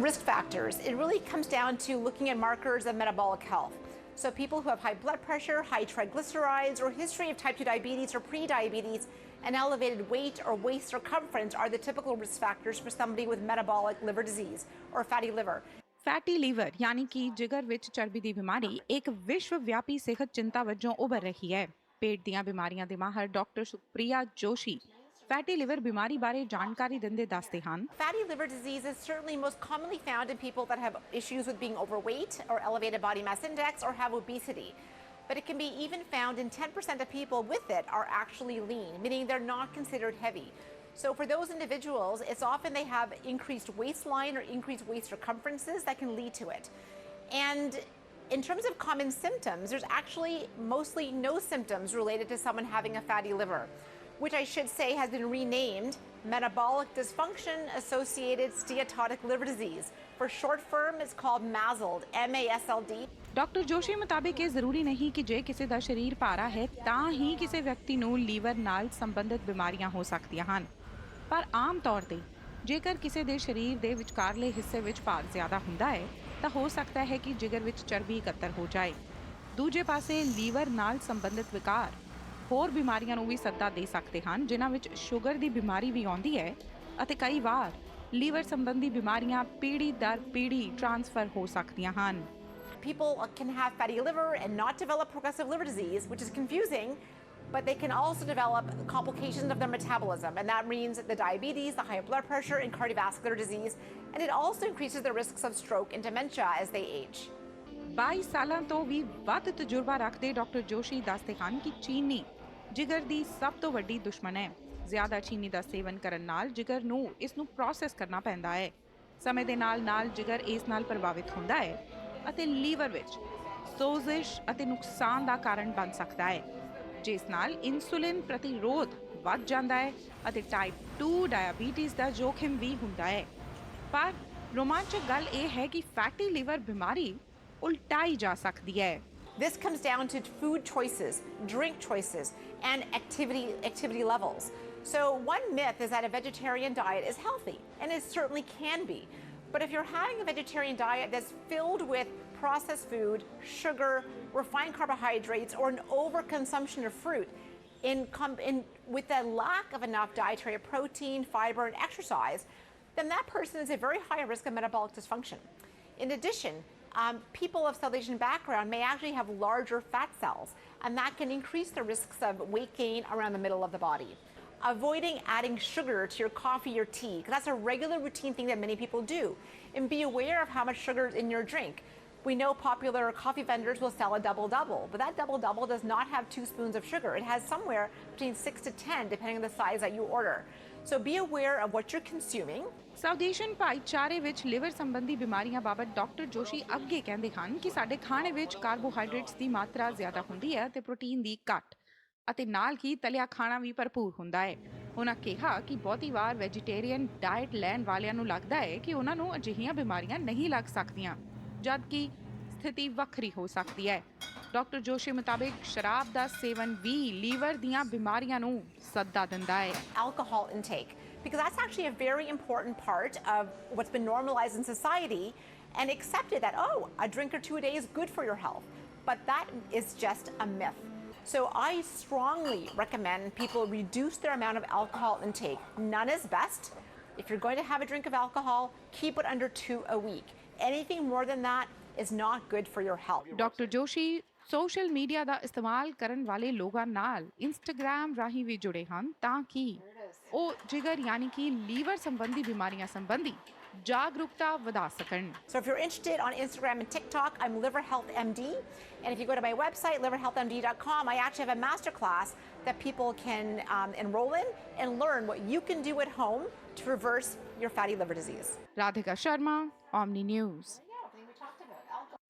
Risk factors. It really comes down to looking at markers of metabolic health. So people who have high blood pressure, high triglycerides, or history of type 2 diabetes or pre-diabetes, and elevated weight or waist circumference are the typical risk factors for somebody with metabolic liver disease or fatty liver. Fatty liver ਯਾਨੀ ਕਿ ਜਿਗਰ ਵਿੱਚ ਚਰਬੀ ਦੀ ਬਿਮਾਰੀ ਇੱਕ ਵਿਸ਼ਵ ਵਿਆਪੀ ਸਿਹਤ ਚਿੰਤਾ ਵਜੋਂ ਉੱਭਰ ਰਹੀ ਹੈ। ਪੇਟ ਦੀਆਂ ਬਿਮਾਰੀਆਂ ਦੇ ਮਾਹਰ doctor Supriya Joshi fatty liver ਬਿਮਾਰੀ ਬਾਰੇ ਜਾਣਕਾਰੀ ਦਿੰਦੇ ਦੱਸਦੇ ਹਨ। Fatty liver disease is certainly most commonly found in people that have issues with being overweight or elevated body mass index or have obesity. But it can be even found in 10% of people with it are actually lean, meaning they're not considered heavy. So for those individuals, it's often they have increased waistline or increased waist circumferences that can lead to it. And in terms of common symptoms, there's actually mostly no symptoms related to someone having a fatty liver, which I should say has been renamed metabolic dysfunction associated steatotic liver disease. For short form, it's called MASLD, MASLD. Doctor Joshi ਮੁਤਾਬਿਕ ਇਹ ਜ਼ਰੂਰੀ ਨਹੀਂ ਕਿ ਜੇ ਕਿਸੇ ਦਾ ਸਰੀਰ ਭਾਰਾ ਹੈ ਤਾਂ ਹੀ ਕਿਸੇ ਵਿਅਕਤੀ ਨੂੰ ਲੀਵਰ ਨਾਲ ਸੰਬੰਧਿਤ ਬਿਮਾਰੀਆਂ ਹੋ ਸਕਦੀਆਂ ਹਨ, ਪਰ ਆਮ ਤੌਰ ਤੇ ਜੇਕਰ ਕਿਸੇ ਦੇ ਸਰੀਰ ਦੇ ਵਿਚਕਾਰਲੇ ਹਿੱਸੇ ਵਿੱਚ ਭਾਰ ਜ਼ਿਆਦਾ ਹੁੰਦਾ ਹੈ ਤਾਂ ਹੋ ਸਕਦਾ ਹੈ ਕਿ ਜਿਗਰ ਵਿੱਚ ਚਰਬੀ ਇਕੱਤਰ ਹੋ ਜਾਏ। ਦੂਜੇ ਪਾਸੇ ਲੀਵਰ ਨਾਲ ਸੰਬੰਧਿਤ ਵਿਕਾਰ ਹੋਰ ਬਿਮਾਰੀਆਂ ਨੂੰ ਵੀ ਸੱਦਾ ਦੇ ਸਕਦੇ ਹਨ, ਜਿਨ੍ਹਾਂ ਵਿੱਚ ਸ਼ੂਗਰ ਦੀ ਬਿਮਾਰੀ ਵੀ ਆਉਂਦੀ ਹੈ ਅਤੇ ਕਈ ਵਾਰ ਲੀਵਰ ਸੰਬੰਧੀ ਬਿਮਾਰੀਆਂ ਪੀੜ੍ਹੀ ਦਰ ਪੀੜ੍ਹੀ ਟ੍ਰਾਂਸਫਰ ਹੋ ਸਕਦੀਆਂ ਹਨ। People can have fatty liver and not develop progressive liver disease, which is confusing, but they can also develop complications of their metabolism, and that means the diabetes, the high blood pressure, and cardiovascular disease, and it also increases the risks of stroke and dementia as they age. 22 ਸਾਲਾਂ ਤੋਂ ਵੀ ਵੱਧ ਤਜਰਬਾ ਰੱਖਦੇ doctor Joshi ਦੱਸਦੇ ਹਨ ਕਿ ਚੀਨੀ ਜਿਗਰ ਦੀ ਸਭ ਤੋਂ ਵੱਡੀ ਦੁਸ਼ਮਣ ਹੈ। ਜ਼ਿਆਦਾ ਚੀਨੀ ਦਾ ਸੇਵਨ ਕਰਨ ਨਾਲ ਜਿਗਰ ਨੂੰ ਇਸ ਨੂੰ ਪ੍ਰੋਸੈਸ ਕਰਨਾ ਪੈਂਦਾ ਹੈ। ਸਮੇਂ ਦੇ ਨਾਲ-ਨਾਲ ਜਿਗਰ ਇਸ ਨਾਲ ਪ੍ਰਭਾਵਿਤ ਹੁੰਦਾ ਹੈ ਅਤੇ ਲੀਵਰ ਵਿੱਚ ਸੋਜ਼ਿਸ਼ ਅਤੇ ਨੁਕਸਾਨ ਦਾ ਕਾਰਨ ਬਣ ਸਕਦਾ ਹੈ, ਜਿਸ ਨਾਲ ਇਨਸੂਲਿਨ ਪ੍ਰਤੀਰੋਧ ਵੱਧ ਜਾਂਦਾ ਹੈ ਅਤੇ ਟਾਈਪ 2 ਡਾਇਬੀਟੀਜ਼ ਦਾ ਜੋਖਮ ਵੀ ਹੁੰਦਾ ਹੈ। ਪਰ ਰੋਮਾਂਚਕ ਗੱਲ ਇਹ ਹੈ ਕਿ ਫੈਟੀ ਲੀਵਰ ਬਿਮਾਰੀ ਉਲਟਾਈ ਜਾ ਸਕਦੀ ਹੈ। This comes down to food choices, drink choices, and activity levels. So one myth is that a vegetarian diet is healthy, and it certainly can be. But if you're having a vegetarian diet that's filled with processed food, sugar, refined carbohydrates, or an overconsumption of fruit, with the lack of enough dietary protein, fiber, and exercise, then that person is at very high risk of metabolic dysfunction. In addition, people of South Asian background may actually have larger fat cells, and that can increase the risks of weight gain around the middle of the body. Avoiding adding sugar to your coffee or tea, because that's a regular routine thing that many people do. And be aware of how much sugar is in your drink. We know popular coffee vendors will sell a double-double, but that double-double does not have 2 spoons of sugar. It has somewhere between 6 to 10, depending on the size that you order. So be aware of what you're consuming. South Asian ਭਾਈਚਾਰੇ ਵਿੱਚ liver ਸੰਬੰਧੀ ਬਿਮਾਰੀਆਂ ਬਾਬਤ doctor Joshi ਅੱਗੇ ਕਹਿੰਦੇ ਹਨ ਕਿ ਸਾਡੇ ਖਾਣੇ ਵਿੱਚ ਕਾਰਬੋਹਾਈਡਰੇਟਸ ਦੀ ਮਾਤਰਾ ਜ਼ਿਆਦਾ ਹੁੰਦੀ ਹੈ ਅਤੇ ਪ੍ਰੋਟੀਨ ਦੀ ਘੱਟ, ਅਤੇ ਨਾਲ ਹੀ ਤਲਿਆ ਖਾਣਾ ਵੀ ਭਰਪੂਰ ਹੁੰਦਾ ਹੈ। ਉਹਨਾਂ ਕਿਹਾ ਕਿ ਬਹੁਤੀ ਵਾਰ ਵੈਜੀਟੇਰੀਅਨ ਡਾਈਟ ਲੈਣ ਵਾਲਿਆਂ ਨੂੰ ਲੱਗਦਾ ਹੈ ਕਿ ਉਹਨਾਂ ਨੂੰ ਅਜਿਹੀਆਂ ਬਿਮਾਰੀਆਂ ਨਹੀਂ ਲੱਗ ਸਕਦੀਆਂ, ਜਦਕਿ ਸਥਿਤੀ ਵੱਖਰੀ ਹੋ ਸਕਦੀ ਹੈ। ਡਾਕਟਰ ਜੋਸ਼ੀ ਮੁਤਾਬਿਕ ਸ਼ਰਾਬ ਦਾ ਸੇਵਨ ਵੀ ਲੀਵਰ ਦੀਆਂ ਬਿਮਾਰੀਆਂ ਨੂੰ ਸੱਦਾ ਦਿੰਦਾ ਹੈ। Alcohol intake, because that's actually a very important part of what's been normalized in society and accepted that, oh, a drink or 2 a day is good for your health. But that is just a myth. So I strongly recommend people reduce their amount of alcohol intake. None is best. If you're going to have a drink of alcohol, keep it under 2 a week. Anything more than that is not good for your health. Doctor Joshi social media ਦਾ ਇਸਤੇਮਾਲ ਕਰਨ ਵਾਲੇ ਲੋਕਾਂ ਨਾਲ Instagram ਰਾਹੀਂ ਵੀ ਜੁੜੇ ਹਨ ਤਾਂ ਕਿ ਉਹ ਜਿਗਰ ਯਾਨੀ ਕਿ ਲੀਵਰ ਸੰਬੰਧੀ ਬਿਮਾਰੀਆਂ ਸੰਬੰਧੀ ਜਾਗਰੂਕਤਾ ਵਧਾ ਸਕਣ। So if you're interested on Instagram and TikTok, I'm Liver Health MD. And if you go to my website, liverhealthmd.com, I actually have a masterclass that people can enroll in and learn what you can do at home to reverse your fatty liver disease. Radhika Sharma, Omni News.